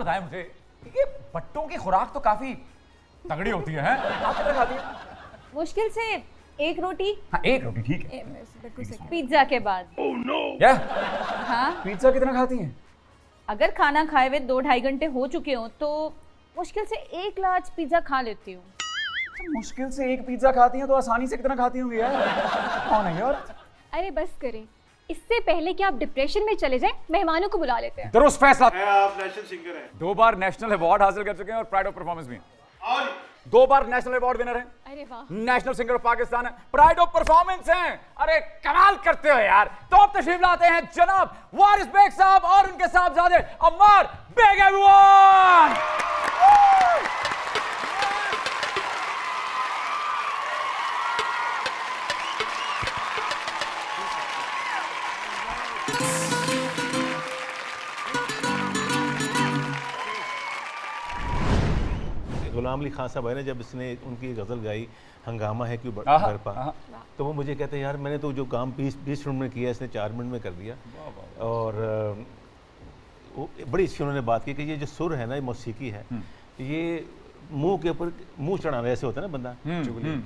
बताएं मुझे, ये भट्टों की खुराक तो काफी तगड़ी होती है, हैं? आप कितना खाती हैं? मुश्किल से एक रोटी। हाँ, एक रोटी ठीक है। पिज्जा के बाद। क्या? हाँ, पिज्जा कितना खाती हैं? अगर खाना खाए हुए 2-2.5 घंटे हो चुके हो तो मुश्किल से 1 लार्ज पिज्जा खा लेती हूँ। मुश्किल से एक पिज्जा खाती हैं तो आसानी से कितना खाती होंगी यार? कौन है यार? अरे बस करें, इससे पहले कि आप डिप्रेशन में चले जाएं, मेहमानों को बुला लेते हैं। दुरुस्त फैसला। आप नेशनल सिंगर हैं 2 बार नेशनल अवार्ड हासिल कर चुके हैं और प्राइड ऑफ परफॉर्मेंस भी और 2 बार नेशनल अवार्ड विनर हैं, अरे वाह, नेशनल सिंगर ऑफ पाकिस्तान है, प्राइड ऑफ परफॉर्मेंस हैं। अरे कमाल करते हो यार। तो अब तशरीफ लाते हैं जनाब वारिस बेग साहब और उनके साहबजादे अम्मार बेग एवरीवन। गुलाम अली खान साहब है ना, जब इसने उनकी गज़ल गाई हंगामा है क्यों आहा, बरपा, आहा। तो वो मुझे कहते हैं यार मैंने तो जो काम 20 मिनट में किया इसने 4 मिनट में कर दिया। और वो बड़ी अच्छी उन्होंने बात की कि ये जो सुर है ना, ये मौसीकी है, ये मुंह के ऊपर मुंह चढ़ाना ऐसे होता है ना, बंदा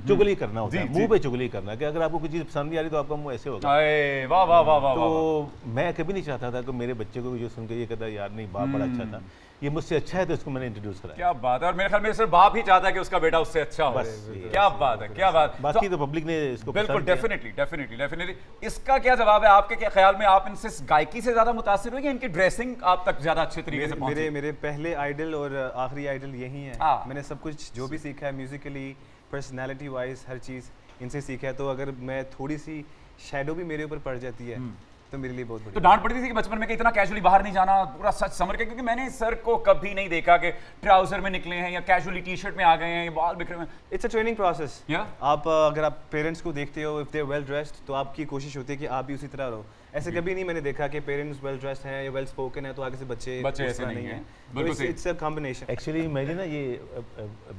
चुगली करना होता है, मुंह पे चुगली करना कि अगर आपको कोई चीज़ पसंद नहीं आ रही तो आपका मुंह ऐसे होगा। अरे वाह वाह वाह वाह। तो मैं कभी नहीं चाहता था कि मेरे बच्चे को जो सुन के ये कहता यार नहीं बाप बड़ा अच्छा था, ये मुझसे अच्छा है, तो इसको मैंने इंट्रोड्यूस कराया। क्या बात है। और मेरे ख्याल में सिर्फ बाप ही चाहता है कि उसका बेटा उससे अच्छा हो। बस, क्या बात है, क्या बात। बाकी तो पब्लिक ने इसको बिल्कुल पसंद किया। Definitely definitely definitely. इसका क्या जवाब है आपके क्या ख्याल में? आप इनसे गायकी से ज्यादा मुतासिर हुए या इनकी ड्रेसिंग आप तक ज्यादा अच्छे तरीके से पहुंची? मेरे पहले आइडल और आखिरी आइडल यही हैं। हाँ। मैंने सब कुछ जो भी सीखा है म्यूजिकली, पर्सनालिटी वाइज, हर चीज़ इनसे सीखा है। तो अगर मैं थोड़ी सी शैडो भी मेरे ऊपर पड़ जाती है तो मेरे लिए बहुत तो बड़ी डांट पड़ती थी कि बचपन में कि इतना कैजुअली बाहर नहीं जाना, पूरा सच समझ के? क्योंकि मैंने सर को कभी नहीं देखा कि ट्राउजर में निकले हैं या कैजुअली टी शर्ट में आ गए हैं या बाल बिखरे हुए हैं। It's a training process. Yeah. आप अगर आप पेरेंट्स को देखते हो, इफ दे वेल ड्रेस्ड, तो आपकी कोशिश होती है कि आप भी उसी तरह रहो। ऐसे कभी नहीं मैंने देखा कि पेरेंट्स वेल ड्रेस्ड हैं या वेल स्पोकन है तो आगे से बच्चे बच्चे उस ऐसे तरह नहीं हैं। तो बिल्कुल सही। It's a combination. एक्चुअली मैंने ना ये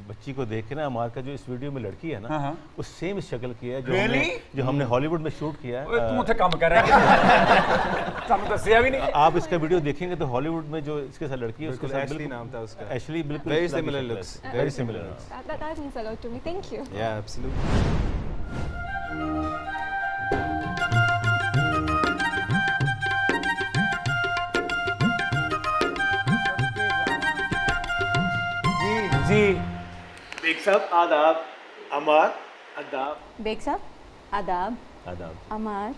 बच्ची को देख के ना, अमार का जो इस वीडियो में लड़की है ना, हाँ। वो सेम शक्ल की है Really? जो हमने हॉलीवुड में शूट किया है। ओए, तू मुझे कम कर रहा है। सामने तो सिया भी नहीं। आप इसका वीडियो देखेंगे तो हॉलीवुड में जो इसके साथ लड़की है उसके साथ एशली नाम था उसका। एक्चुअली बिल्कुल Very इस्लामी similar शक्ल है। looks. Very similar looks. that means a lot to me. Thank you. Yeah, absolutely. जी बेग साहब आदाब, अमार आदाब। बेग साहब आदाब। आदाब। अमार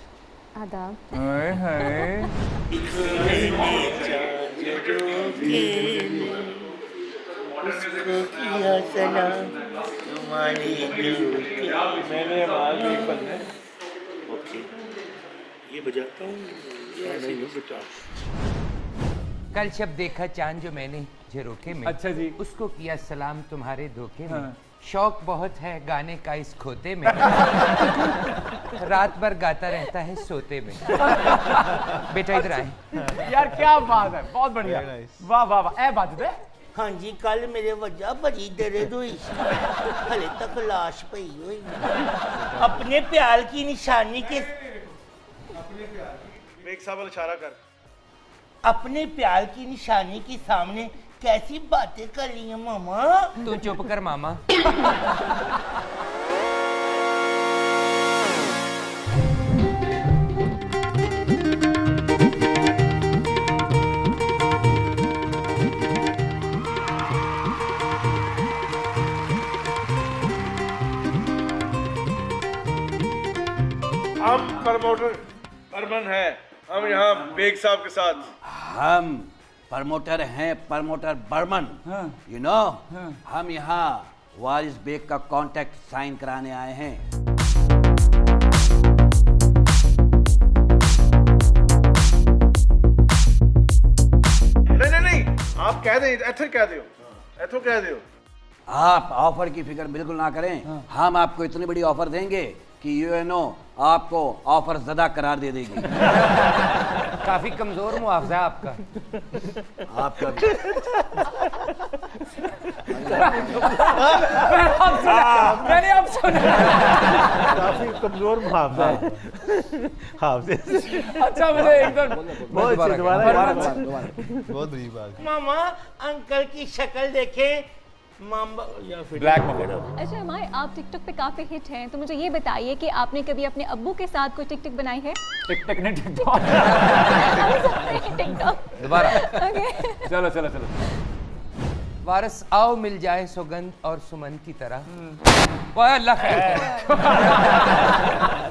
आदाब। हाय हाय। मैंने आवाज नहीं पढ़ना। ओके, ये बजाता हूँ या नहीं बजा? कल शब देखा चांद जो मैंने झरोखे में, अच्छा जी। उसको किया सलाम तुम्हारे धोखे में। हाँ। शौक बहुत है गाने का इस खोते में, रात भर गाता रहता है सोते में। बेटा इधर आए। यार क्या बात है, बहुत बढ़िया। वाह वाह वाह। ए बात है। हाँ जी, कल मेरे वजह बड़ी दर्द हुई, हले तक लाश पई हुई। अपने प्यार की निशानी के बेग साहब इशारा कर। अपने प्यार की निशानी के सामने कैसी बातें कर रही है मामा? तू चुप कर मामा। हम प्रमोटर अरमन है, हम यहाँ बेग साहब के साथ। हम प्रमोटर हैं, प्रमोटर बर्मन। यू नो, हम यहाँ वारिस बेग का कॉन्ट्रैक्ट साइन कराने आए हैं। नहीं, आप कह दें, ऐसे कह दो, ऐसे कह दो। आप ऑफर की फिक्र बिल्कुल ना करें। हम आपको इतनी बड़ी ऑफर देंगे कि यूएनओ आपको ऑफर ज़्यादा करार दे देगी। काफी कमजोर मुआवजा है आपका। आपका भी। मैंने अब सुना। कमजोर मुहावजा है। हाफिज। अच्छा मुझे एकदम बहुत अच्छी, दोबारा बहुत बड़ी बात। मामा अंकल की शक्ल देखें, मामा या फिर ब्लैक मॉम्बा। अच्छा अमार, आप टिकटॉक पे काफ़ी हिट हैं, तो मुझे ये बताइए कि आपने कभी अपने अब्बू के साथ कोई टिकटॉक बनाई है? टिकटॉक नहीं टिकटॉक। टिकटॉक। दोबारा। ओके। चलो चलो चलो। वारिस आओ मिल जाए सुगंध और सुमन की तरह। वाह अल्लाह खैर करे।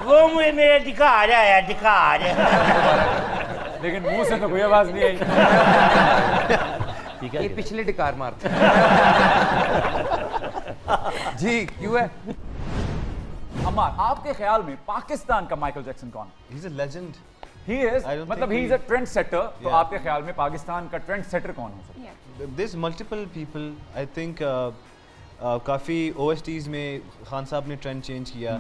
वो मुझे मेरा धिकार आया, धिकार। लेकिन मुंह से तो कोई आवाज नहीं आई। ठीक ये है। पिछले डिकार मारते जी क्यों है? अम्मार, आपके ख्याल में पाकिस्तान का माइकल जैक्सन कौन? He's a legend. He is, I don't मतलब think he is a trend setter. तो Yeah. आपके ख्याल में पाकिस्तान का ट्रेंड सेटर कौन हो सकता है? There's multiple people. I think काफ़ी OSTs में खान साहब ने ट्रेंड चेंज किया,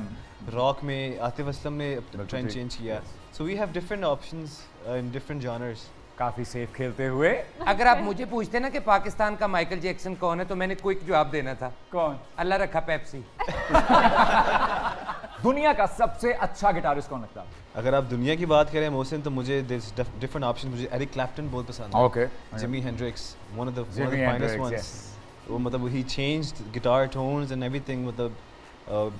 रॉक में आतिफ असलम ने ट्रेंड चेंज किया. So we have different options in different genres. काफी सेफ खेलते हुए। अगर आप मुझे पूछते ना कि पाकिस्तान का माइकल जैक्सन कौन है तो मैंने क्विक जवाब देना था, कौन? अल्लाह रखा पेप्सी। दुनिया का सबसे अच्छा गिटारिस्ट कौन लगता है? अगर आप दुनिया की बात करें मोहसिन, तो मुझे डिफरेंट ऑप्शन. मुझे एरिक क्लैप्टन बहुत पसंद है. Okay. Jimi Hendrix, one of the Jimi finest Hendrix, ones. वो मतलब ही changed guitar tones and everything. मतलब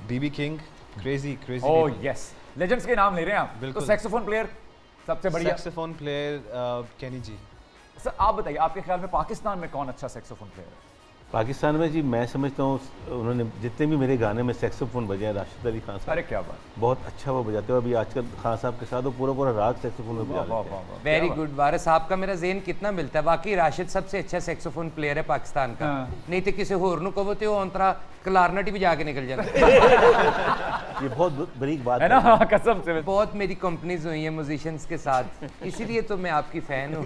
BB King, crazy oh yes, legends के नाम ले रहे हैं आप। तो बिल्कुल। सैक्सोफोन प्लेयर सबसे बढ़िया। सैक्सोफोन प्लेयर केनी जी. सर आप बताइए, आपके ख्याल में पाकिस्तान में कौन अच्छा सैक्सोफोन प्लेयर है? पाकिस्तान में जी मैं समझता हूँ उन्होंने जितने भी मेरे गाने में सैक्सोफोन बजे हैं, राशिद अली खान साहब अरे क्या बात। बहुत अच्छा वो बजाते हो. अभी आजकल खान साहब के साथ वो पूरा राग सैक्सोफोन में बजा लेते हैं. वेरी गुड वारिस, आपका मेरा ज़हन कितना मिलता है. वाकई राशिद सबसे अच्छा सैक्सोफोन प्लेयर है पाकिस्तान का. नहीं तो किसी होर नु कहो तो अंतरा क्लारनेट भी जाके निकल जाता. ये बहुत बड़ी बात है ना, कसम से। बहुत मेरी कंपनीज हुई हैं म्यूजिशियंस के साथ, इसीलिए तो मैं आपकी फैन हूँ.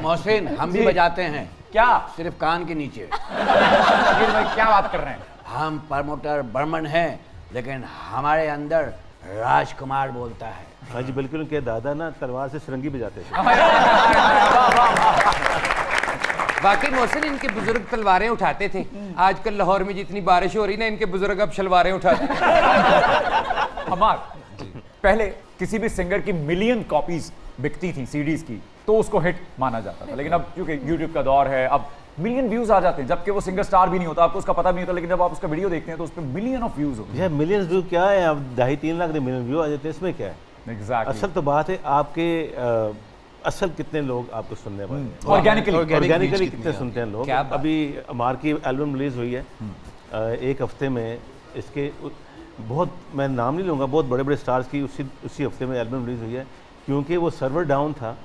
मोहसिन हम भी बजाते हैं, क्या? सिर्फ कान के नीचे. फिर भाई क्या बात कर रहे हैं? हम प्रमोटर बर्मन हैं, लेकिन हमारे अंदर राजकुमार बोलता है. हाँ जी बिल्कुल. उनके दादा ना तलवार से सरंगी बजाते थे. वाकई मोहसिन इनके बुजुर्ग तलवारें उठाते थे. आजकल लाहौर में जितनी बारिश हो रही ना, इनके बुजुर्ग अब शलवारें उठाते. हमार पहले किसी भी सिंगर की मिलियन कॉपीज बिकती थी सीडीज की, तो उसको हिट माना जाता था. लेकिन अब क्योंकि यूट्यूब का दौर है, अब मिलियन व्यूज आ जाते हैं, जबकि वो सिंगर स्टार भी नहीं होता, आपको उसका पता भी नहीं होता. लेकिन जब आप उसका वीडियो देखते हैं तो उस पर मिलियन ऑफ व्यूज होते यह मिलियन व्यू क्या है? अब 2.5-3 लाख मिलियन व्यू आ जाते हैं. इसमें क्या है? हैं. एग्जैक्टली. असल तो बात है आपके असल कितने लोग आपको सुनने वाले हैं, ऑर्गेनिकली ऑर्गेनिकली कितने सुनते हैं लोग. क्या बात। अभी अमार की एल्बम रिलीज हुई है, एक हफ्ते में इसके बहुत, मैं नाम नहीं लूँगा, बहुत बड़े बड़े स्टार्स की उसी हफ्ते में एल्बम रिलीज हुई है. क्योंकि वो सर्वर डाउन था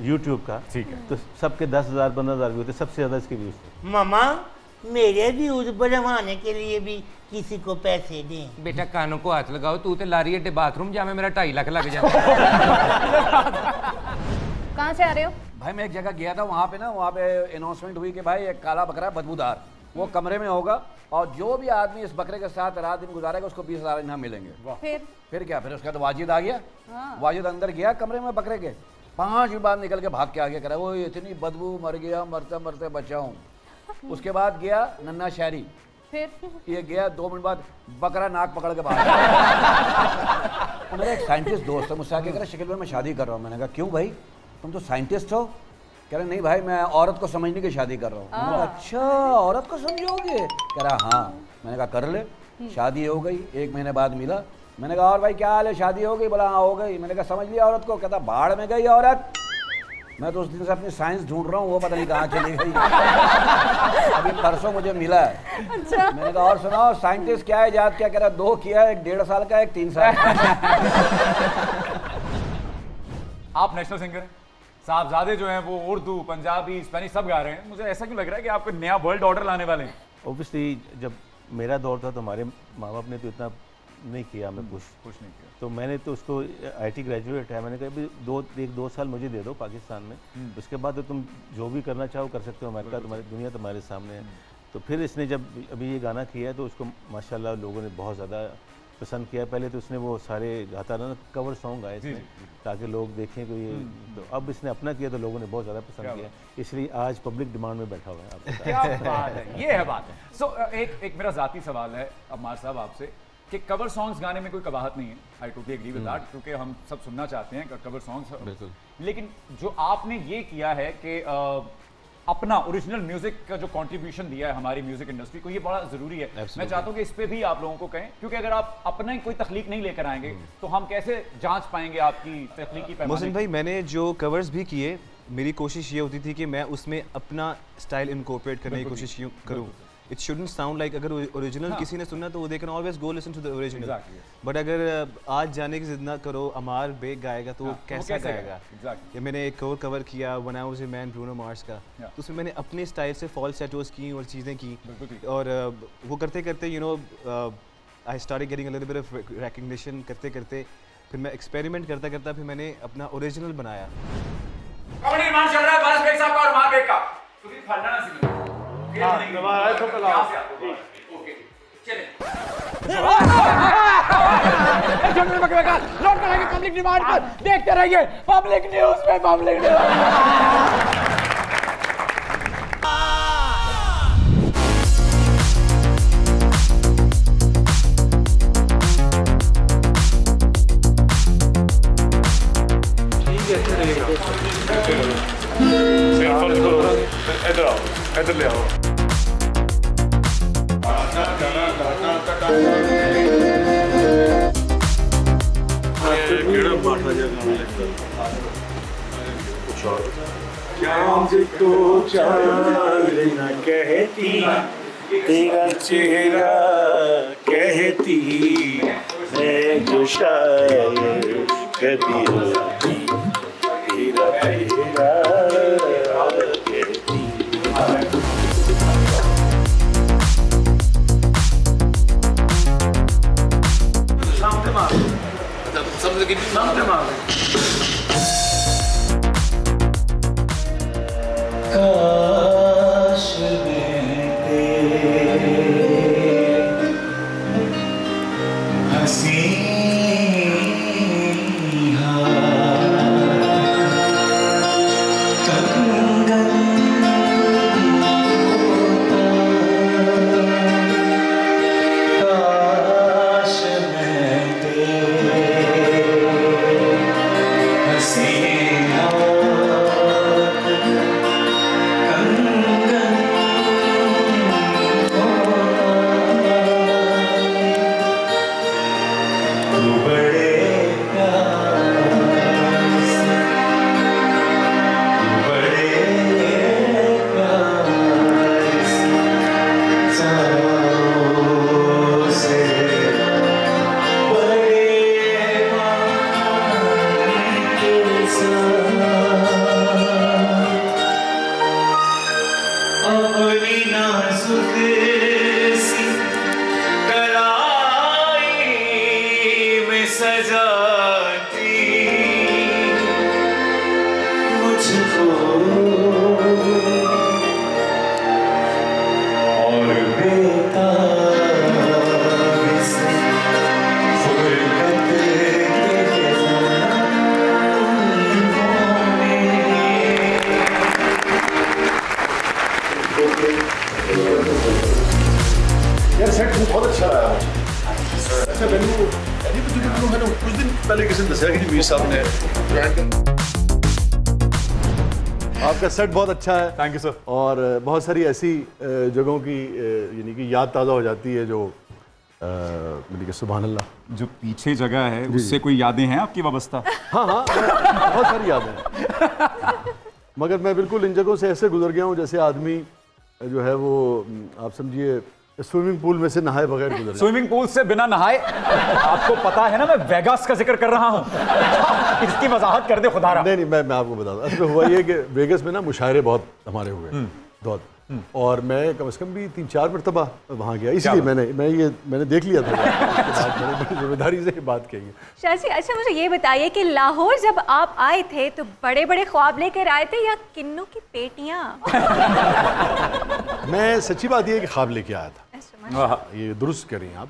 यूट्यूब का, ठीक है, तो सबके 10,000-15,000 व्यू थे, सबसे ज़्यादा इसके व्यूज़ थे. मामा मेरे व्यूज बढ़वाने के लिए भी किसी को पैसे दें. बेटा कानों को हाथ लगाओ, तू तो लारी अड्डे बाथरूम जा में मेरा 2.5 लाख लग जाता. कहाँ से आ रहे हो? भाई मैं एक जगह गया था, वहाँ पे अनाउंसमेंट हुई कि भाई एक काला बकरा है बदबूदार, वो कमरे में होगा और जो भी आदमी इस बकरे के साथ रात दिन गुजारेगा उसको 20,000 इनाम मिलेंगे. फिर क्या, फिर उसके बाद वाजिद आ गया. वाजिद अंदर गया कमरे में बकरे के, 5 मिनट बाद निकल के भाग के आ गया, कह रहा वो इतनी बदबू, मर गया, मरते मरते बचा हूँ. उसके बाद गया नन्ना शहरी, फिर ये गया 2 मिनट बाद बकरा नाक पकड़ के भाग. मेरा एक साइंटिस्ट दोस्त है, मुझसे आके कह रहा शकील भाई मैं शादी कर रहा हूँ. मैंने कहा क्यों भाई, तुम तो साइंटिस्ट हो? कह रहा नहीं भाई मैं औरत को समझने की शादी कर रहा हूँ. मैंने कहा अच्छा औरत को समझोगे? कह रहा हाँ. मैंने कहा कर ले. शादी हो गई, 1 महीने बाद मिला. मैंने कहा और भाई क्या हाल है, शादी हो गई? बोला हाँ हो गई. मैंने कहा समझ लिया औरत को? कहता बाढ़ में गई औरत. मैं तो उस दिन से अपनी साइंस ढूंढ रहा हूँ, वो पता नहीं कहाँ चली गई. अभी परसों मुझे मिला है. अच्छा। मैंने कहा और सुनाओ साइंटिस्ट क्या है, इजाद क्या? कह रहा 2 किया, एक 1.5 साल का, एक 3 साल का. आप नेशनल सिंगर हैं, साहबजादे जो हैं वो उर्दू, पंजाबी, स्पेनिश सब गा रहे हैं. मुझे ऐसा क्यों लग रहा है कि आप कोई नया वर्ल्ड ऑर्डर लाने वाले हैं? ऑब्वियसली जब मेरा दौर था तो हमारे माँ बाप ने तो इतना नहीं किया हमें कुछ नहीं किया. तो मैंने तो उसको IT ग्रेजुएट है, मैंने कहा अभी 2 साल मुझे दे दो पाकिस्तान में, उसके बाद तो तुम जो भी करना चाहो कर सकते हो, अमेरिका तुम्हारी दुनिया तुम्हारे सामने है. तो फिर इसने जब अभी ये गाना किया है तो उसको माशाल्लाह लोगों ने बहुत ज़्यादा पसंद किया। पहले तो उसने वो सारे गाता ना कवर सॉन्ग गाए इसमें ताकि लोग देखें कोई, तो अब इसने अपना किया तो लोगों ने बहुत ज़्यादा पसंद किया, इसलिए आज पब्लिक डिमांड में बैठा हुआ है। आपको क्या बात है, ये है बात। सो एक मेरा ज़ाती सवाल है अम्मार साहब आपसे कि कवर सॉन्ग्स गाने में कोई कबाहत नहीं है, I totally agree with that, क्योंकि हम सब सुनना चाहते हैं कवर सॉन्ग्स। बिल्कुल। लेकिन जो आपने ये किया है कि अपना ओरिजिनल म्यूजिक का जो कंट्रीब्यूशन दिया है हमारी म्यूजिक इंडस्ट्री को, ये बड़ा जरूरी है। मैं चाहता हूँ कि इस पे भी आप लोगों को कहें, क्योंकि अगर आप अपना ही कोई तख्लीक नहीं लेकर आएंगे तो हम कैसे जांच पाएंगे आपकी तख्लीकी पैमाने। मोहसिन भाई, मैंने जो कवर्स भी किए, मेरी कोशिश ये होती थी कि मैं उसमें अपना स्टाइल इनकॉर्पोरेट करने की कोशिश करूँ। इट शुडंट साउंड लाइक, अगर ओरिजिनल किसी ने सुनना तो वो they can always go listen to the original, but अगर आज जाने की जिद ना करो, अमार बेग गाएगा तो वो कैसा गाएगा। ये मैंने एक और कवर किया when I was a man Bruno Mars का, तो उसमें मैंने अपने स्टाइल से फॉल्सेटोस की और चीज़ें की, और वो करते करते you know I started getting a little bit of recognition. करते करते फिर मैं एक्सपेरिमेंट करता करता फिर मैंने अपना ओरिजिनल बनाया। कॉमेडी निर्माण चल रहा है बारिश बेग साहब का और अमार बेग का, तो फिर फलना ना सी पब्लिक डिमांड पर देखते रहिए पब्लिक न्यूज में, पब्लिक न्यूज। इधर ले आओ। तो चांदना कहती तेरा चेहरा कहती मैं जो शायर कभी होती तेरा चेहरा कहती। काश मैं तेरे हंसी बहुत अच्छा रहा है। अच्छा मैंने कुछ दिन पहले किसी ने दसा कि मीर साहब ने आपका सेट बहुत अच्छा है। Thank you sir. और बहुत सारी ऐसी जगहों की यानी कि याद ताज़ा हो जाती है जो यानी कि सुभान अल्लाह। जो पीछे जगह है उससे कोई यादें हैं आपकी वाबस्ता? हाँ हाँ बहुत सारी यादें हैं, मगर मैं बिल्कुल इन जगहों से ऐसे गुजर गया हूँ जैसे आदमी जो है वो आप समझिए स्विमिंग पूल में से नहाए बगैर गुजर। स्विमिंग पूल से बिना नहाए? आपको पता है ना मैं वेगास का जिक्र कर रहा हूँ। इसकी वजाहत कर दे खुदा रहा। नहीं मैं आपको बता दूं, असल में हुआ ये कि वेगास में ना मुशायरे बहुत हमारे हुए बहुत, और मैं कम से कम भी 3-4 मरतबा वहाँ गया, इसलिए मैंने देख लिया था। मैंने बड़ी जिम्मेदारी से बात कही है। शाजी, अच्छा मुझे ये बताइए कि लाहौर जब आप आए थे तो बड़े बड़े ख्वाब लेकर आए थे या किन्नों की पेटियां? मैं सच्ची बात ये है कि ख्वाब लेके आया था। ये दुरुस्त करें आप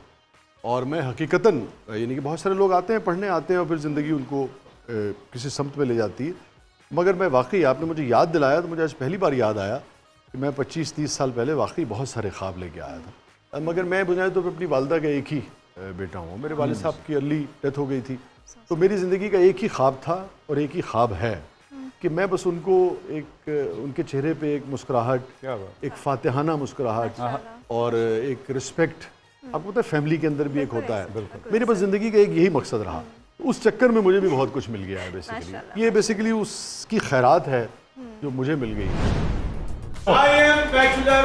और मैं हकीकतन यानी कि बहुत सारे लोग आते हैं, पढ़ने आते हैं और फिर ज़िंदगी उनको किसी समत में ले जाती है। मगर मैं वाकई, आपने मुझे याद दिलाया तो मुझे आज पहली बार याद आया कि मैं 25-30 साल पहले वाकई बहुत सारे ख्वाब लेके आया था। मगर मैं बुनियादी तौर पर अपनी वालदा का एक ही बेटा हूँ। मेरे वालिद साहब की अर्ली डेथ हो गई थी, तो मेरी ज़िंदगी का एक ही ख्वाब था और एक ही ख्वाब है कि मैं बस उनको उनके चेहरे पे एक मुस्कुराहट, एक फातिहाना मुस्कुराहट और एक रिस्पेक्ट, आपको पता है फैमिली के अंदर भी एक होता है, मेरे पास ज़िंदगी का एक यही मकसद रहा। उस चक्कर में मुझे भी बहुत कुछ मिल गया है बेसिकली। ये बेसिकली उसकी खैरात है जो मुझे मिल गई है। I am bachelor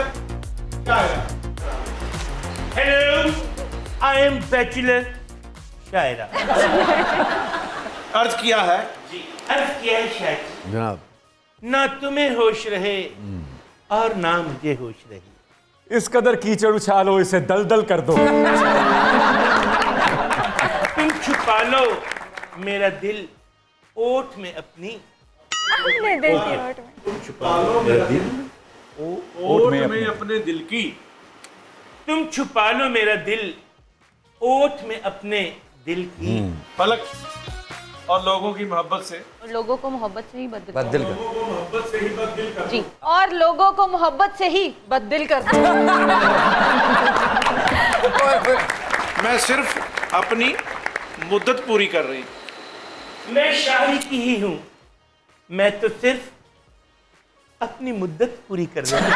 शायरा। हेलो, आई एम बैचलर शायरा। अर्ज किया है जी, अर्ज किया है शायद। जनाब, ना तुम्हें होश रहे और ना मुझे होश रही। इस कदर कीचड़ उछालो, इसे दलदल कर दो। तुम छुपा लो मेरा दिल ओठ में अपनी। तुम छुपा लो मेरा दिल ओठ में अपने दिल की। तुम छुपा लो मेरा दिल ओठ में अपने दिल की। पलक और लोगों की मोहब्बत से, लोगों को मोहब्बत से ही बददिल बददिल कर लोगों को मोहब्बत से ही बददिल कर जी, और लोगों को मोहब्बत से ही बददिल कर दो। मैं सिर्फ अपनी मुद्दत पूरी कर रही हूँ। मैं शायरी की ही हूँ, मैं तो सिर्फ अपनी मुद्दत पूरी कर रही हूँ।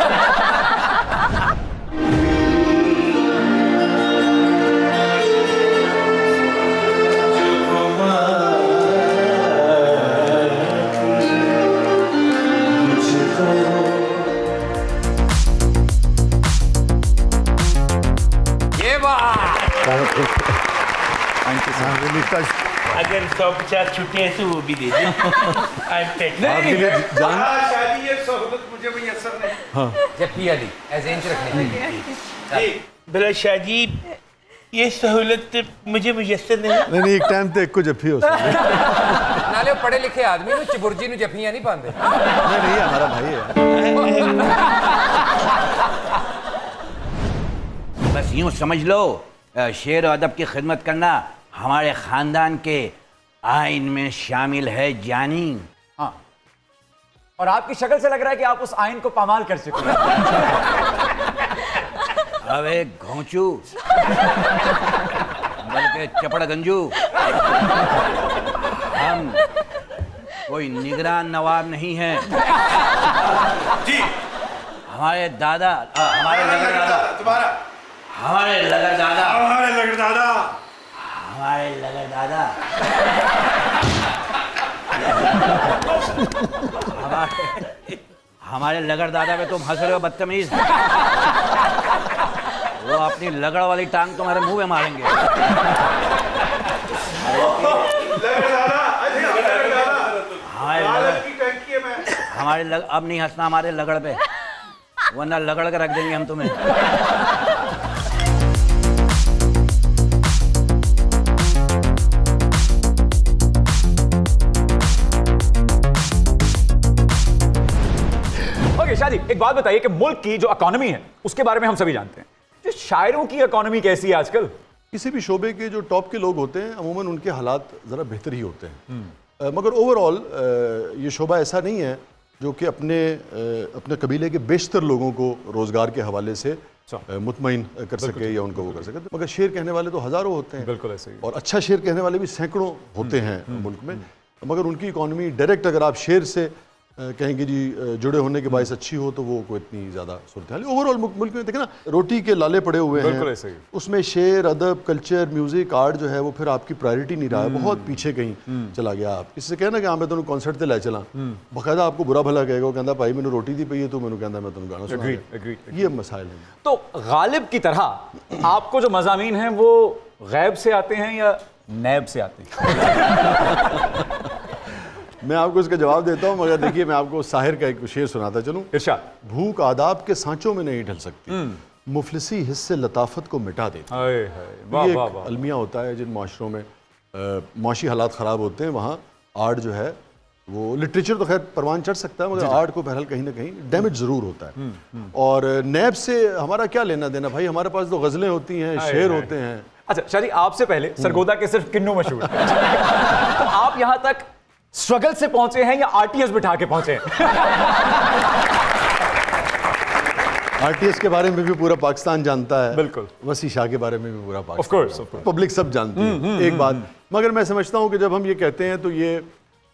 अगर 150 छुट्टियां हैं तो वो भी दे दे। आपके लिए जान शादी ये सहूलत मुझे मुयस्सर नहीं। जप्पी अली एज इंच रखने चाहिए। भला शादी ये सहूलत मुझे मुयस्सर नहीं। नहीं, एक टाइम तो एक को जफ्फी हो सकती है। नाले पढ़े लिखे आदमी नु चिबुर्जी नु जफ्फियां नहीं पाते। नहीं, हमारा भाई है। बस यूं समझ लो, शेर और अदब की खिदमत करना हमारे खानदान के आइन में शामिल है जानी। हाँ, और आपकी शक्ल से लग रहा है कि आप उस आइन को पामाल कर चुके हैं। अबे घोंचू, बल्कि चपड़ गंजू, हम कोई निगरान नवाब नहीं हैं। जी, हमारे दादा, हमारे लगड़ दादा, तुम्हारा, हमारे लगड़ दादा, हमारे लगड़ दादा, हमारे लगड़ दादा, हमारे लगड़ दादा पे तुम हंस रहे हो बदतमीज। वो अपनी लगड़ वाली टांग तुम्हारे मुंह में मारेंगे। हमारे अब नहीं हंसना हमारे लगड़ पे, वरना लगड़ कर रख देंगे हम तुम्हें। ओके शादी, एक बात बताइए कि मुल्क की जो इकोनॉमी है उसके बारे में हम सभी जानते हैं, जो शायरों की इकोनॉमी कैसी है आजकल? किसी भी शोबे के जो टॉप के लोग होते हैं अमूमन उनके हालात ज़रा बेहतर ही होते हैं। मगर ओवरऑल ये शोबा ऐसा नहीं है जो कि अपने कबीले के बेशतर लोगों को रोज़गार के हवाले से मुतमईन कर सके या उनको वो कर सके। मगर शेर कहने वाले तो हज़ारों होते हैं, बिल्कुल ऐसे ही, और अच्छा शेर कहने वाले भी सैकड़ों होते हैं मुल्क में। मगर उनकी इकॉनमी डायरेक्ट अगर आप शेर से कहेंगे जी जुड़े होने के बायस अच्छी हो तो वो कोई इतनी ज़्यादा सूरत हाल। ओवरऑल मुल्क में देखें ना, रोटी के लाले पड़े हुए हैं, उसमें शेर, अदब, कल्चर, म्यूजिक, आर्ट जो है वो फिर आपकी प्रायोरिटी नहीं रहा है, बहुत पीछे कहीं चला गया। आप किसी से कहना कि हाँ मैं तुम कॉन्सर्ट से ला चला, बाकायदा आपको बुरा भला कहेगा, वो कहता भाई मैंने रोटी दी पई है, तो मैंने कहता मैं तुम गाना सुना। ये मसाइल हैं। तो गालिब की तरह आपको जो मज़ामीन हैं वो गैब से आते हैं या नैब से आते हैं? मैं आपको इसका जवाब देता हूँ, मगर देखिए मैं आपको साहिर का एक शेर सुनाता चलूँ। इरशाद। भूख आदाब के सांचों में नहीं ढल सकती, मुफलिसी हिस्से लताफत को मिटा देती। ये एक अलमिया होता है जिन माशरों में माशी हालात ख़राब होते हैं, वहाँ आर्ट जो है वो, लिटरेचर तो खैर परवान चढ़ सकता है मगर आर्ट को बहरहाल कहीं ना कहीं डैमेज ज़रूर होता है। और नैब से हमारा क्या लेना देना भाई, हमारे पास तो गज़लें होती हैं, शेर होते हैं। अच्छा शादी, आपसे पहले सरगोदा के सिर्फ किन्नू मशहूर थे। तो आप यहां तक स्ट्रगल से पहुंचे हैं या आरटीएस बिठा के पहुंचे हैं? आरटीएस के बारे में भी पूरा पाकिस्तान जानता है, बिल्कुल। वसी शाह के बारे में भी पूरा Of पाकिस्तान course, जानता है। पब्लिक सब जानती है। एक बात मगर मैं समझता हूँ कि जब हम ये कहते हैं तो ये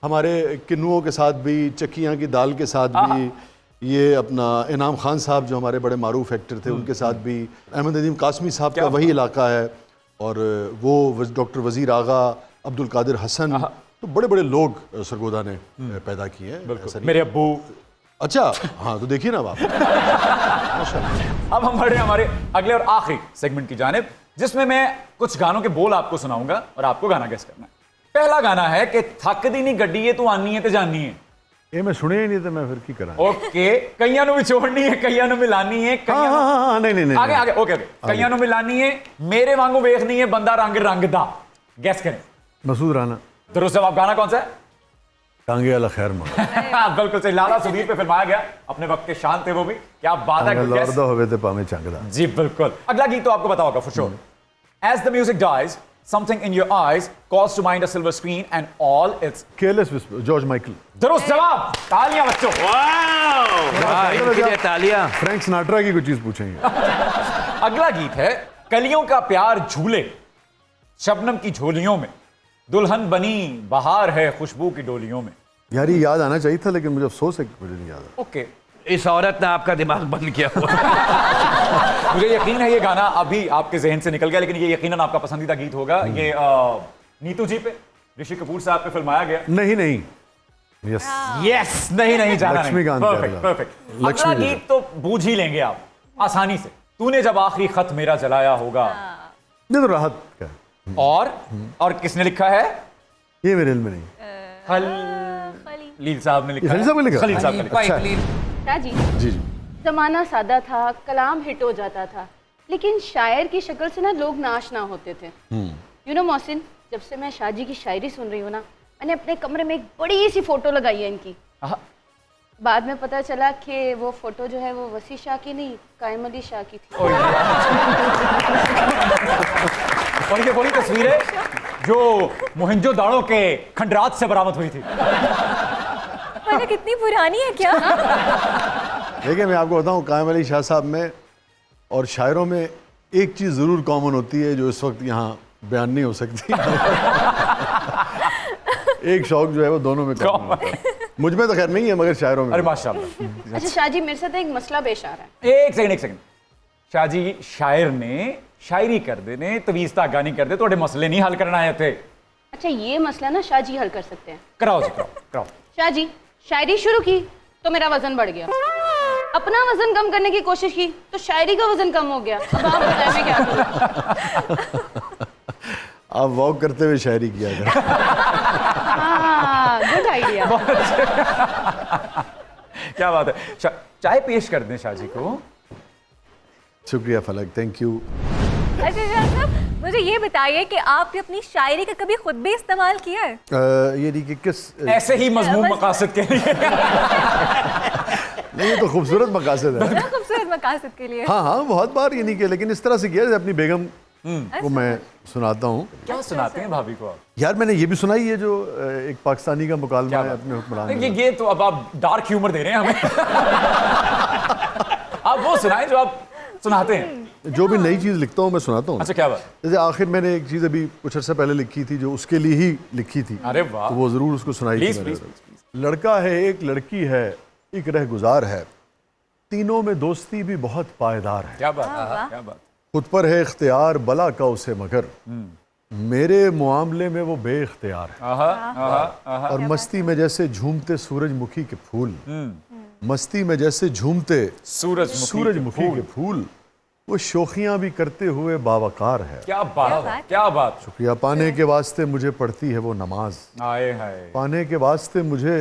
हमारे किन्नुओं के साथ भी, चक्कियाँ की दाल के साथ भी, ये अपना इनाम खान साहब जो हमारे बड़े मारूफ एक्टर थे उनके साथ भी, अहमद नदीम कासमी साहब का वही इलाका है, और वो डॉक्टर वजीर आगा, अब्दुल कादिर हसन, तो बड़े बड़े लोग सरगोदा ने पैदा किए हैं। मेरे अब्बू। अच्छा हाँ, तो देखिए ना आप। अब हम बढ़े हमारे अगले और आखिरी सेगमेंट की जानिब, जिसमें मैं कुछ गानों के बोल आपको सुनाऊंगा और आपको गाना गेस करना है। पहला गाना है कि थक दी नहीं गड्डी है तू आनी है ते जानी है। ये मैं सुने ही नहीं तो मैं फिर की करा। ओके, कईयां नु विछोड़नी है, कईयां नु मिलानी है, हाँ, नहीं आगे आगे ओके कईयां नु मिलानी है, मेरे वांगू वेखनी है बंदा रंग रंग दा। गेस करें। मसूद राना। दुरुस्त जवाब। गाना कौन सा है? टांगे अला खैर मां। बिल्कुल सही, लाला सुधीर पे फिल्माया गया, अपने वक्त के शान थे वो भी। क्या बात है, लौरदा होवे ते पावे चंगदा। जी बिल्कुल। अगला गीत तो आपको पता होगा for sure. As the music dies, something in your eyes calls to mind a silver screen and all its Careless Whisper, George Michael. दुरुस्त जवाब। तालियां बच्चों। इनके लिए तालियां। फ्रैंक सिनाट्रा की कोई चीज पूछेंगे। अगला गीत है कलियों का प्यार झूले शबनम की झोलियों में, दुल्हन बनी बहार है खुशबू की डोलियों में। यार ये याद आना चाहिए था लेकिन मुझे अफसोस है कि मुझे नहीं याद आ। ओके, इस औरत ने आपका दिमाग बंद किया हुआ। मुझे यकीन है ये गाना अभी आपके जहन से निकल गया, लेकिन ये यकीनन आपका पसंदीदा गीत होगा। ये नीतू जी पे, ऋषि कपूर साहब पे फिल्माया गया। नहीं यस यस, नहीं जाना। लक्ष्मीकांत। परफेक्ट। अगला गीत तो बूझ ही लेंगे आप आसानी से। तूने जब आखिरी खत मेरा जलाया होगा। ये तो राहत का। और किसने लिखा है? ये मेरे इल्म में नहीं। खलील साहब ने लिखा। खलील साहब ने लिखा। खलील साहब ने लिखा। शाह जी, जी जमाना सादा था, कलाम हिट हो जाता था, लेकिन शायर की शक्ल से ना लोग नाशना होते थे। यू नो मोहसिन, जब से मैं शाह जी की शायरी सुन रही हूँ ना, मैंने अपने कमरे में एक बड़ी सी फोटो लगाई है इनकी। बाद में पता चला कि वो फोटो जो है वो वसी शाह की नहीं, कायम अली शाह की थी। और ये वही तस्वीर है जो मोहनजो दाड़ो के खंडरात से बरामद हुई थी। पर कितनी पुरानी है क्या? देखिए मैं आपको बताऊं, कायम अली शाह साहब में और शायरों में एक चीज़ ज़रूर कॉमन होती है जो इस वक्त यहाँ बयान नहीं हो सकती। एक शौक जो है वो दोनों में कॉमन होता है। मुझ में तो खैर नहीं है मगर शायरों में। अरे माशाल्लाह। अच्छा शाह जी, मेरे साथ एक मसला पेश आ रहा है। एक सेकंड। शाह जी शायर ने शायरी कर देने, तवीज़ धागा नहीं कर दे, थोड़े मसले नहीं हल करना आए थे। अच्छा ये मसला ना शाह जी हल कर सकते हैं। कराओ जी, कराओ। शाह जी, शायरी शुरू की तो मेरा वजन बढ़ गया, अपना वजन कम करने की कोशिश की तो शायरी का वजन कम हो गया। अब आप बताएं मैं क्या करूं? आप वॉक करते हुए शायरी किया करें। Good idea. क्या बात है। चाय पेश कर दें शाह जी को। शुक्रिया फलक, थैंक यू। अच्छा शाह साहब, मुझे ये बताइए कि आपने अपनी शायरी का कभी खुद भी इस्तेमाल किया है? ये नहीं कि किस ऐसे ही मजमूम मकासद के लिए। नहीं, ये तो खूबसूरत मकासद है। खूबसूरत मकासद के लिए। हाँ बहुत बार ये नहीं किया, लेकिन इस तरह से किया अपनी बेगम को मैं सुनाता हूँ। क्या सुनाते हैं भाभी को आप? यार मैंने ये भी सुना ही है जो एक पाकिस्तानी का मुकालमा है अपने हुक्मरान। ये तो अब आप डार्क ह्यूमर दे रहे हैं हमें। आप वो सुनाएं जो आप सुनाते हैं। जो भी नई चीज़ लिखता हूँ मैं सुनाता हूँ। अच्छा क्या बात? जैसे आखिर मैंने एक चीज़ अभी कुछ अर्सा पहले लिखी थी जो उसके लिए ही लिखी थी। अरे वाह। तो वो ज़रूर उसको सुनाई थी मैंने। लड़का है एक लड़की है एक रह गुजार है, तीनों में दोस्ती भी बहुत पायदार है। क्या बात, क्या बात। खुद पर है इख्तियार बला का उसे मगर, मेरे मुआमले में वो बेइख्तियार है। और मस्ती में जैसे झूमते सूरजमुखी के फूल, मस्ती में जैसे झूमते सूरजमुखी के फूल, वो शोखियां भी करते हुए बावकार है। क्या बात, क्या बात। शुक्रिया। पाने के वास्ते मुझे पढ़ती है वो नमाज, आए हाय। पाने के वास्ते मुझे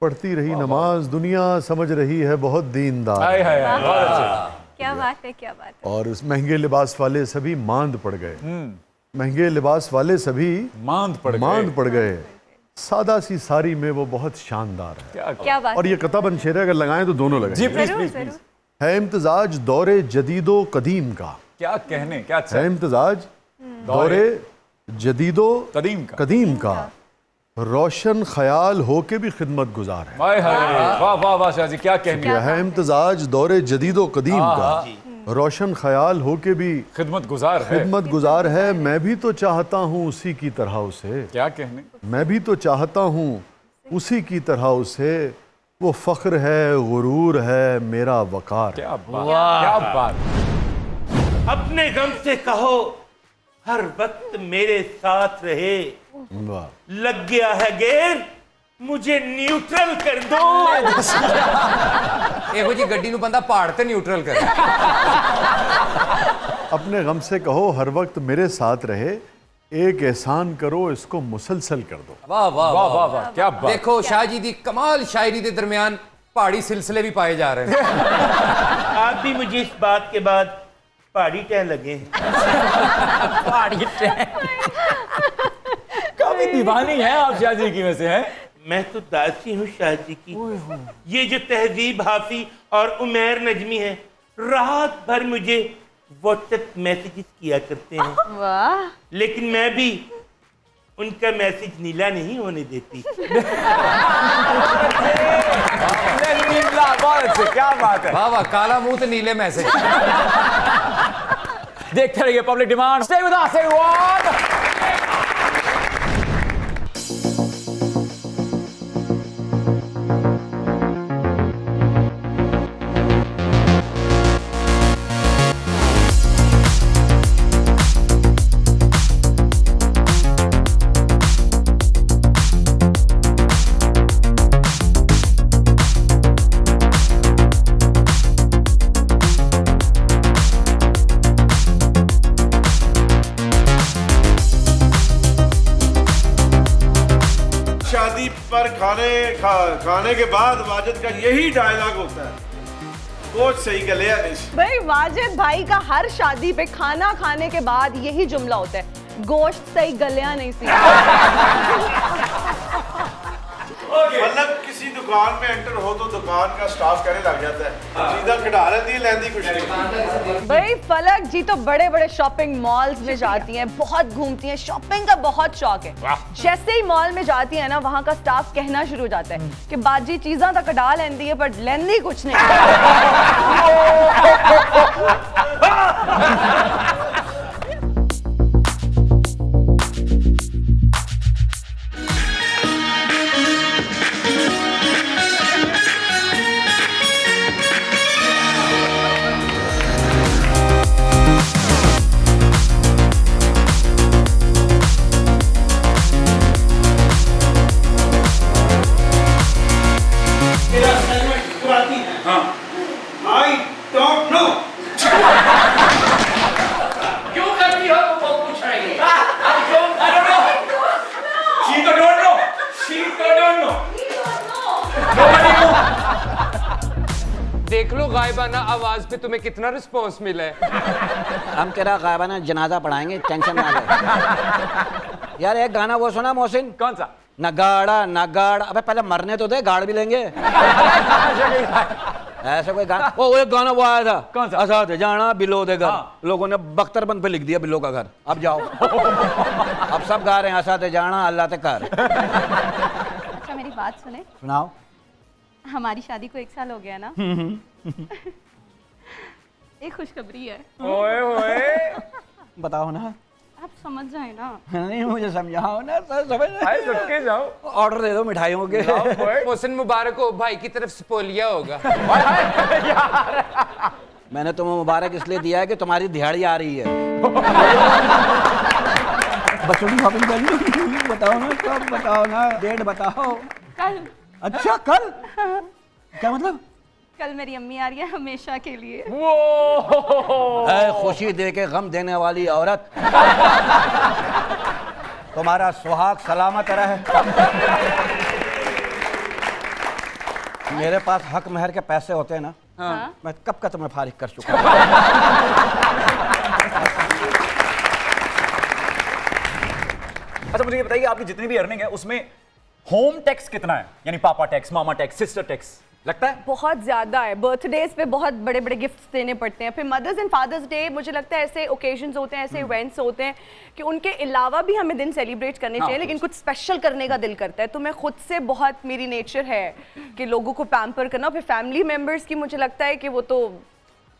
पढ़ती रही नमाज, दुनिया समझ रही है बहुत दीनदार। आए हाय, बहुत अच्छे। क्या बात है, क्या बात है। और उस महंगे लिबास वाले सभी मांद पड़ गए, महंगे लिबास वाले सभी मांद पड़ गए, सादा सी साड़ी में वो बहुत शानदार है। क्या बात। और ये कताबन शेर अगर लगाएं तो दोनों लगाएं। जी प्लीज। है इम्तिजाज दौरे जदीदो कदीम का। क्या कहने, क्या अच्छा है इम्तिजाज दौरे जदीदो कदीम का रोशन ख्याल हो के भी खिदमत गुजार है। वाह वाह वाह शाह जी, क्या कहने है इम्तिजाज दौरे जदीदो कदीम का रोशन ख्याल हो के भी खिदमत गुजार है। मैं भी तो चाहता हूँ उसी की तरह उसे, क्या कहने, मैं भी तो चाहता हूँ उसी की तरह उसे, वो फख्र है गुरूर है मेरा वकार। क्या बात। अपने गम से कहो हर वक्त मेरे साथ रहे, लग गया है गेर मुझे न्यूट्रल कर दो। ਇਹੋ ਜੀ ਗੱਡੀ ਨੂੰ ਬੰਦਾ ਪਹਾੜ ਤੇ ਨਿਊਟਰਲ ਕਰੇ। अपने गम से कहो हर वक्त मेरे साथ रहे, एक एहसान करो इसको मुसलसल कर दो। वाह वाह वाह वाह वाह, क्या बात। देखो शाह जी दी कमाल शायरी के दरमियान पहाड़ी सिलसिले भी पाए जा रहे हैं। आप भी मुझे इस बात के बाद पहाड़ी टहन लगे। पहाड़ी काफी दीवानी है आप शाह जी की वैसे हैं। मैं तो दासी हूँ शाह जी की। ये जो तहजीब हाफी और उमैर नजमी है रात भर मुझे व्हाट्सएप मैसेजेस किया करते हैं। वाह। लेकिन मैं भी उनका मैसेज नीला नहीं होने देती। नीला, बहुत अच्छे, क्या बात है। वाह वाह, काला मुंह तो नीले मैसेज। देखते रहिए public demand. Stay with us everyone. खाने के बाद वाजिद का यही डायलॉग होता है, गोश्त सही गले नहीं। भाई वाजिद भाई का हर शादी पे खाना खाने के बाद यही जुमला होता है, गोश्त सही गलिया नहीं सी। मतलब किसी दुकान में एंटर हो तो दुकान का स्टाफ कहने लग जाता है सीधा कढ़ा लेंदी लेंदी कुछ नहीं। भाई फलक जी तो बड़े बड़े शॉपिंग मॉल्स में जाती हैं, बहुत घूमती हैं, शॉपिंग का बहुत शौक है। जैसे ही मॉल में जाती है ना वहाँ का स्टाफ कहना शुरू हो जाता है कि बाजी चीज़ा तो कढ़ा लेंदी है पर लेंदी कुछ नहीं। देख लो गायबाना आवाज पे तुम्हें कितना रिस्पॉन्स मिला है। हम तेरा गायबाना जनाजा पढ़ाएंगे, टेंशन ना ले। यार एक गाना वो सुना मोहसिन? कौन सा? नगाड़ा नगाड़ा। अबे पहले मरने तो दे, गाड़ भी लेंगे। ऐसा कोई गाना? वो एक गाना वो आया था, कौन सा? असाद जाना बिलो दे घर। लोगों ने बख्तरबंद पे लिख दिया बिलो का घर। अब जाओ। अब सब गा रहे हैं असाद जाना अल्लाह ते कर। अच्छा मेरी बात सुने। सुनाओ। हमारी शादी को 1 साल हो गया ना। एक खुशखबरी है। ओए ओए बताओ ना। आप समझ जाए ना। नहीं मुझे समझाओ ना, समझ के जाओ। ऑर्डर दे दो मिठाइयों के। मोहसिन मुबारक हो, भाई की तरफ से पोलिया होगा। मैंने तुम्हें मुबारक इसलिए दिया है कि तुम्हारी दिहाड़ी आ रही है। बच्चों की शॉपिंग कर ली? बताओ ना कब, बताओ ना डेट बताओ। कल। अच्छा कल? क्या मतलब? कल मेरी अम्मी आ रही है हमेशा के लिए। खुशी दे के गम देने वाली औरत। तुम्हारा सुहाग सलामत रहे। मेरे पास हक महर के पैसे होते हैं ना, हाँ? मैं कब का तुम्हें फारिग कर चुका हूं। अच्छा मुझे ये बताइए, आपकी जितनी भी अर्निंग है उसमें होम टैक्स कितना है? यानी पापा टैक्स, मामा टैक्स, सिस्टर टैक्स। लगता है बहुत ज्यादा है। बर्थडेज पे बहुत बड़े बड़े गिफ्ट्स देने पड़ते हैं, फिर मदर्स एंड फादर्स डे, मुझे लगता है ऐसे ओकेजन्स होते हैं, ऐसे इवेंट्स होते हैं कि उनके अलावा भी हमें दिन सेलिब्रेट करने चाहिए, लेकिन कुछ स्पेशल करने का दिल करता है। तो मैं खुद से बहुत, मेरी नेचर है कि लोगों को पैम्पर करना। फिर फैमिली मेम्बर्स की मुझे लगता है कि वो तो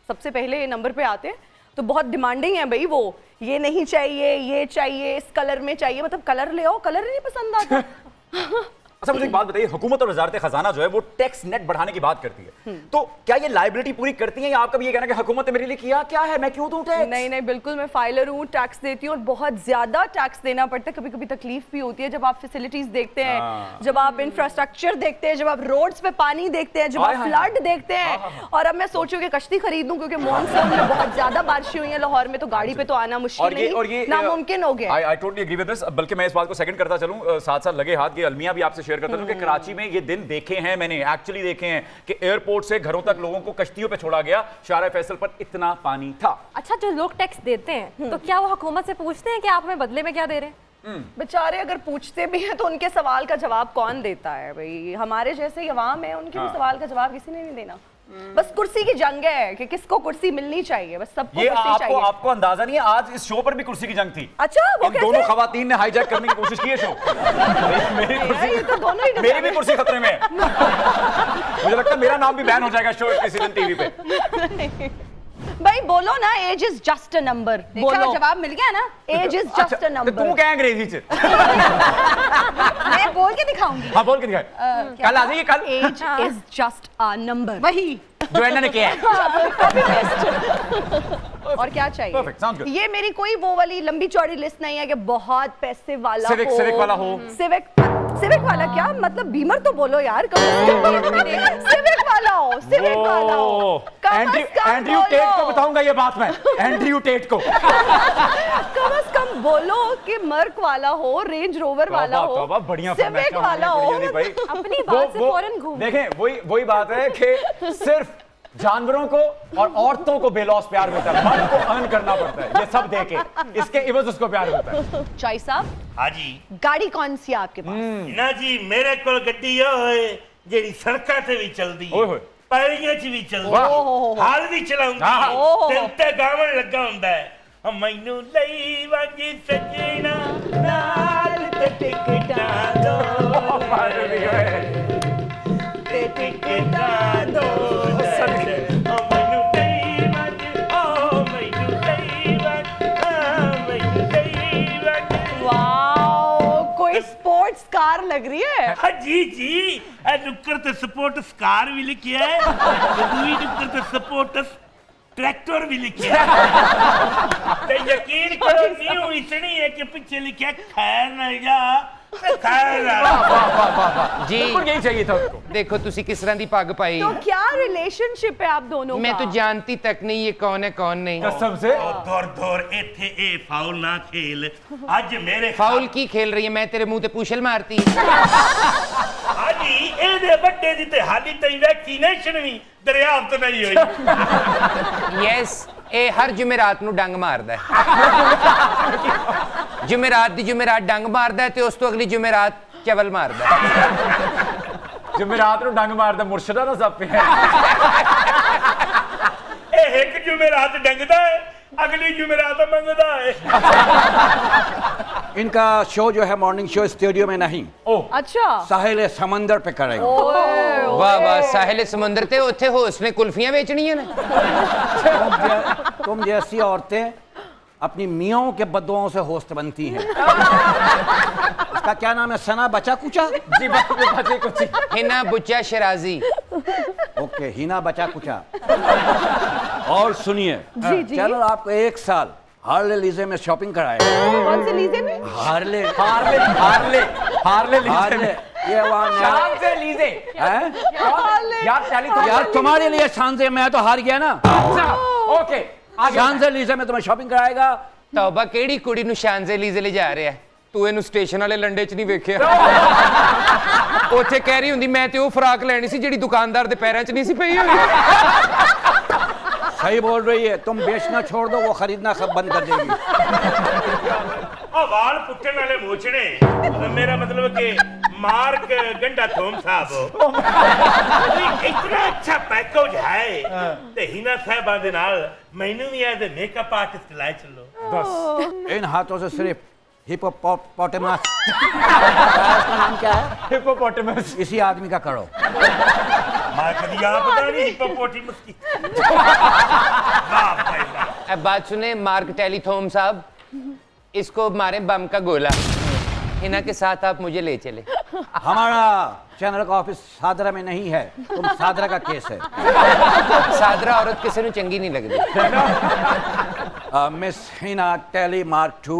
सबसे पहले नंबर पे आते हैं, तो बहुत डिमांडिंग है भाई। वो ये नहीं चाहिए, ये चाहिए, इस कलर में चाहिए, मतलब कलर ले आओ, कलर नहीं पसंद आता। अच्छा मुझे एक बात बताइए, हुकूमत और वजारत खजाना जो है वो टैक्स नेट बढ़ाने की बात करती है, तो क्या ये लायबिलिटी पूरी करती है या आपका भी ये कहना कि हुकूमत ने मेरे लिए किया क्या है, मैं क्यों दूं टैक्स? नहीं नहीं, बिल्कुल मैं फाइलर हूँ, टैक्स देती हूँ और बहुत ज्यादा टैक्स देना पड़ता है। कभी कभी तकलीफ भी होती है जब आप फैसिलिटीज देखते हैं, जब आप इंफ्रास्ट्रक्चर देखते हैं, जब आप रोड्स पे पानी देखते हैं, जब आप फ्लड देखते हैं। और अब मैं सोचूं कि कश्ती खरीद लूं, क्योंकि मॉनसून में बहुत ज्यादा बारिश हुई है लाहौर में, तो गाड़ी पे तो आना मुश्किल नहीं, नामुमकिन हो गया। I totally agree with this. बल्कि मैं इस बात को सेकंड करता चलूं, साथ साथ लगे हाथ, ये अलमिया भी आपसे शेयर करता हूं कि कराची में ये दिन देखे हैं मैंने, एक्चुअली देखे हैं कि एयरपोर्ट से घरों तक लोगों को कश्तियों पे छोड़ा गया, शारा फैसल पर इतना पानी था। अच्छा, जो लोग टैक्स देते हैं तो क्या वो हुकूमत से पूछते हैं कि आप हमें बदले में क्या दे रहे हैं? बेचारे अगर पूछते भी हैं तो उनके सवाल का जवाब कौन देता है भाई? हमारे जैसे अवाम है, उनके भी सवाल का जवाब किसी ने नहीं देना। बस कुर्सी की जंग है कि किसको कुर्सी मिलनी चाहिए, बस सबको कुर्सी चाहिए। आपको अंदाजा नहीं है, आज इस शो पर भी कुर्सी की जंग थी। अच्छा, वो कैसे? दोनों खवातीन ने हाईजैक करने की कोशिश की है शो। मेरी भी कुर्सी खतरे में है। मुझे लगता है मेरा नाम भी बैन हो जाएगा शो किसी दिन टीवी पे। भाई बोलो ना, age is just a number. बोलो, जवाब मिल गया ना, age is just a number. तू क्या अंग्रेजी च? मैं बोल के दिखाऊंगी। हाँ बोल के दिखाए, कल आ जाइए कल। Age is just a number, वही जो इन्होंने किया है। और क्या चाहिए? Perfect, sounds good. ये मेरी कोई वो वाली लंबी चौड़ी लिस्ट नहीं है कि बहुत पैसे वाला सिविक वाला हो। सिविक वाला क्या मतलब? बीमर तो बोलो यार, सिविक वाला हो, सिविक वाला हो। एंड्रयू टेट को बताऊंगा ये बात मैं, एंड्रयू टेट को। कम से कम बोलो कि मर्क वाला हो, रेंज रोवर वाला हो, बढ़िया सिविक वाला हो। अपनी बात से फौरन घूम। देखें वही बात है कि सिर्फ जानवरों को और औरतों को बेलौस प्यार होता है, मर्द को अर्न करना पड़ता है। ये सब देके इसके इवज उसको प्यार होता है। चाई साहब, हाँ जी, गाड़ी कौन सी है आपके पास? ना जी, मेरे को गड्डी है जेड़ी सड़कों से भी चलदी है, पैलियां च भी चलदी, हाल भी चलाऊंगी, ते गावन लगा हुंदा है। मैनू लई वांजी सजना नाल ते टिकटा दो, ते टिकटा दो। स्पोर्ट्स कार लग रही है। हाँ जी जी, नुक्कर ते स्पोर्ट्स कार भी लिखी है, दूसरी नुक्कर ते स्पोर्ट्स ट्रैक्टर भी लिखी है। ते यकीन करो न्यू इतनी है कि पीछे लिखा है खैर न जा जी, यही चाहिए था उसको। देखो तुसी किस तरह दी पग पाई। तो क्या रिलेशनशिप है आप दोनों मैं का? तो जानती तक नहीं ये कौन है कौन नहीं। कसम से दौर इथे ए फाउल ना खेल, आज मेरे फाउल की खेल रही है, मैं तेरे मुंह ते पूछल मारती। हाजी एदे बड्डे दी ते हाली तई वैक्सीनेशन भी दरियाफ्त नहीं हुई। यस, ए हर जुमेरात नु डंग मारदा है। जुमेरात दी जुमेरात डंग मारदा है ते उस तो अगली जुमेरात चवल मारदा है। जुमेरात नु डंग मारदा मुर्शदा दा सप है। ए एक जुमेरात डंगदा है, अगली जुमेरात मंगदा है। इनका शो जो है मॉर्निंग शो स्टूडियो में नहीं, अच्छा, साहिल समंदर पे करेंगे। वाह वाह, साहिल समंदर ते ओथे होस्ट ने कुल्फियां बेचनी है ना। तुम जैसी औरतें अपनी मियों के बदुआओं से होस्ट बनती हैं। इसका क्या नाम है? सना बचा कुचा? जी बचे कुची। हिना बुच्चा शराजी। ओके, हिना बचा कुचा। और सुनिए, चलो आपको 1 साल हार्ले लीजे में शॉपिंग कराए। कौन से लीजे में? हार्ले लीजे में। ये वहाँ शान से लीजे हैं? यार तुम्हारे लिए शान से मैं तो हार गया ना। ओके, शान से लीजे में तुम्हें शॉपिंग कराएगा। तौबा, केड़ी कुड़ी नु शान से लीजे ले जा रहा है? तू इनू स्टेशन वाले लंडे च नहीं वेखिया? ਉੱਥੇ ਕਹਿ ਰਹੀ ਹੁੰਦੀ ਮੈਂ ਤੇ ਉਹ ਫਰਾਕ ਲੈਣੀ ਸੀ ਜਿਹੜੀ ਦੁਕਾनदार ਦੇ ਪੈਰਾਂ 'ਚ ਨਹੀਂ ਸੀ ਪਈ ਹੋਈ। सही बोल रही है, तुम बेचना छोड़ दो, वो खरीदना सब बंद कर देगी। वाल पुट्टन वाले मोचने, मेरा मतलब कि मार्क गंडा थोम साहब इतना अच्छा पैकेज है ते हिना साहबा दे नाल मैनू भी एज ए मेकअप आर्टिस्ट लाए चलो बस इन हाथों से सिर्फ हिपोपोटामस इसका नाम क्या है? हिपोपोटामस। इसी आदमी का करो। मैं कभी यहाँ पता नहीं हिपोपोटामस की। अब बात सुने मार्क टेलीथोम साहब, इसको मारे बम का गोला। हिना के साथ आप मुझे ले चले। हमारा चैनल का ऑफिस सादरा में नहीं है, तुम सादरा का केस है। सादरा औरत किसी ने चंगी नहीं लगती। Miss Hina tally mark 2।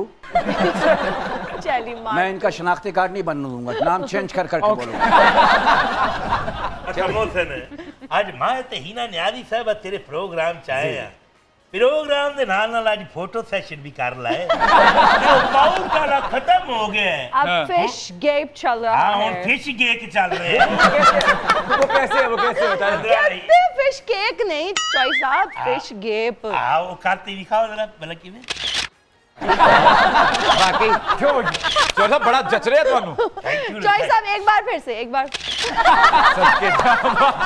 मैं इनका शनाख्ती कार्ड नहीं बनने दूंगा, नाम चेंज कर करके बोलूंगा। अच्छा मोहसिन, आज मैं ते हिना न्यारी साहब तेरे प्रोग्राम चाहे हैं। प्रोग्राम दे नाल नाल आज फोटो सेशन भी कर लाए। जो पाउल काला खत्म हो गया है। अब फिश गेप चल रहा है। हाँ, फिश गेक चल रहे हैं। वो कैसे है, वो कैसे बताएं? कहते फिश केक नहीं चॉइस साहब, फिश गेप। हाँ, वो करती दिखाओ जरा भला किवें। वाकई क्यों साहब बड़ा जच रहा है ਤੁਹਾਨੂੰ? चॉइस साहब एक बार फिर से, एक बार।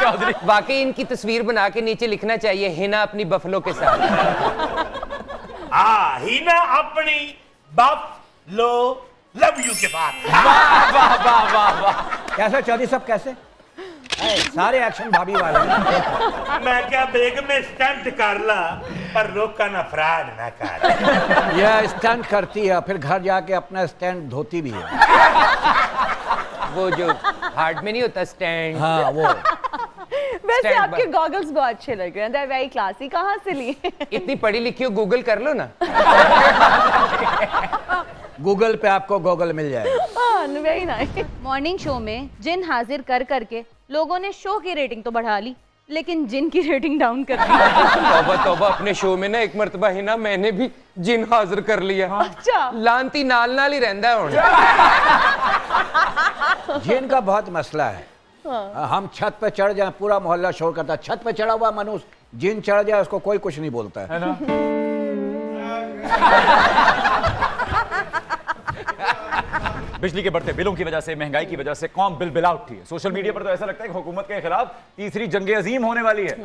चौधरी वाकई इनकी तस्वीर बना के नीचे लिखना चाहिए, हिना अपनी बफलो के साथ। हाँ, हिना अपनी बफलो लव यू के साथ। वाह वाह वाह वाह वाह। कैसे चौधरी साहब कैसे? सारे एक्शन भाभी वाले हैं। मैं क्या बेगम में स्टंट कर ला पर रोका ना फ्रॉड ना कर। यह स्टंट करती है फिर घर जाके अपना स्टैंड धोती भी है। वो जो हार्ट में नहीं होता स्टैंड। हाँ वो। वैसे आपके गॉगल्स बहुत अच्छे लग रहे हैं, दे वेरी क्लासी। कहाँ से लिए? इतनी पढ़ी लिखी हो, गूगल कर लो ना। गूगल पे आपको गॉगल मिल जाएगा। Very nice. मॉर्निंग शो में जिन हाजिर कर करके लोगों ने शो की रेटिंग तो बढ़ा ली, लेकिन जिन की रेटिंग डाउन कर दी। तौबा तौबा, अपने शो में ना एक मर्तबा हिना मैंने भी जिन हाजिर कर लिया। अच्छा। लांती नाल नाल ही रहंदा है हुण। जिन का बहुत मसला है। हम छत पे चढ़ जाए पूरा मोहल्ला शोर करता है, छत पे चढ़ा हुआ मनुष्य जिन चढ़ जाए उसको कोई कुछ नहीं बोलता है ना? बिजली के बढ़ते बिलों की वजह से, महंगाई की वजह से कौम बिलबिला उठी है। सोशल मीडिया पर तो ऐसा लगता है कि हुकूमत के खिलाफ तीसरी जंग अजीम होने वाली है।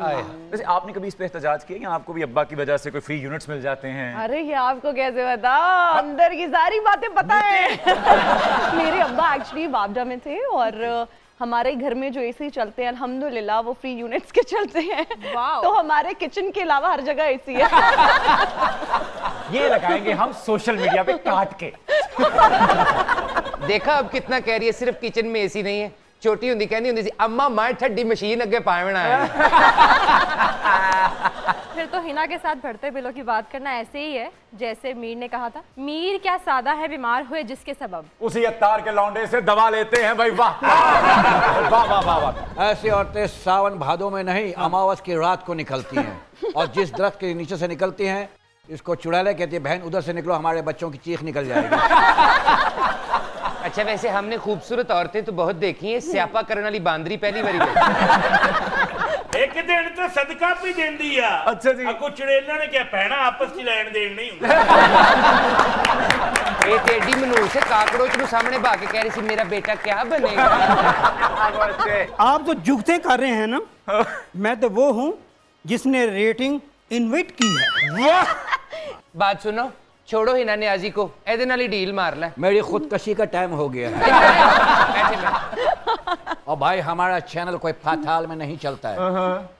वैसे आपने कभी इस पे एहतजाज किया या आपको भी अब्बा की वजह से कोई फ्री यूनिट्स मिल जाते हैं? अरे ये आपको कैसे पता? अंदर की सारी बातें पता है। मेरे अब्बा एक्चुअली बाबडा में थे और हमारे घर में जो एसी चलते हैं अल्हम्दुलिल्लाह वो फ्री यूनिट्स के चलते हैं। तो हमारे किचन के अलावा हर जगह एसी है। ये लगाएंगे हम सोशल मीडिया पे काट के। देखा अब कितना कह रही है, सिर्फ किचन में एसी नहीं है। छोटी हुंदी कहनी हुंदी सी अम्मा मां ठड्डी मशीन अगे पावना है। फिर तो हिना के साथ बढ़ते बिलों की बात करना ऐसे ही है जैसे मीर ने कहा था, मीर क्या सादा है बीमार हुए जिसके सबब। उसी अत्तार के लौंडे से दवा लेते हैं भाई। वाह वाह वाह वाह वाह। ऐसी औरतें सावन भादों में नहीं अमावस की रात को निकलती हैं और जिस दरख्त के नीचे से निकलती हैं इसको चुड़ैले कहती है, बहन उधर से निकलो हमारे बच्चों की चीख निकल जाएगी। अच्छा वैसे हमने खूबसूरत औरतें तो बहुत देखी हैं, स्यापा करने वाली बांदरी पहली बारी देखी। एक दिन तो सदका भी देंदी आ। अच्छा जी। अगो चुड़ैला ने क्या पहना आपस में लैन देन नहीं हुंदा। एक एडी मनूस है काकड़ोच नु सामने भाग के कह रही सी मेरा बेटा क्या बनेगा। आप तो जुगते कर रहे हैं ना, मैं तो वो हूँ जिसने रेटिंग इन्वाइट की है। बात सुनो, छोड़ो हिना न्याजी को, एदे नाल ही डील मार ले। मेरी खुदकशी का टाइम हो गया है। और भाई हमारा चैनल कोई पाताल में नहीं चलता है,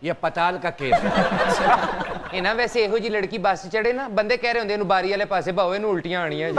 ये पताल का केस है। हिना वैसे एहो जी लड़की बस चढ़े ना, बंदे कह रहे होंगे बारी वाले पासे भाओ इन्हू उल्टियां आनियां।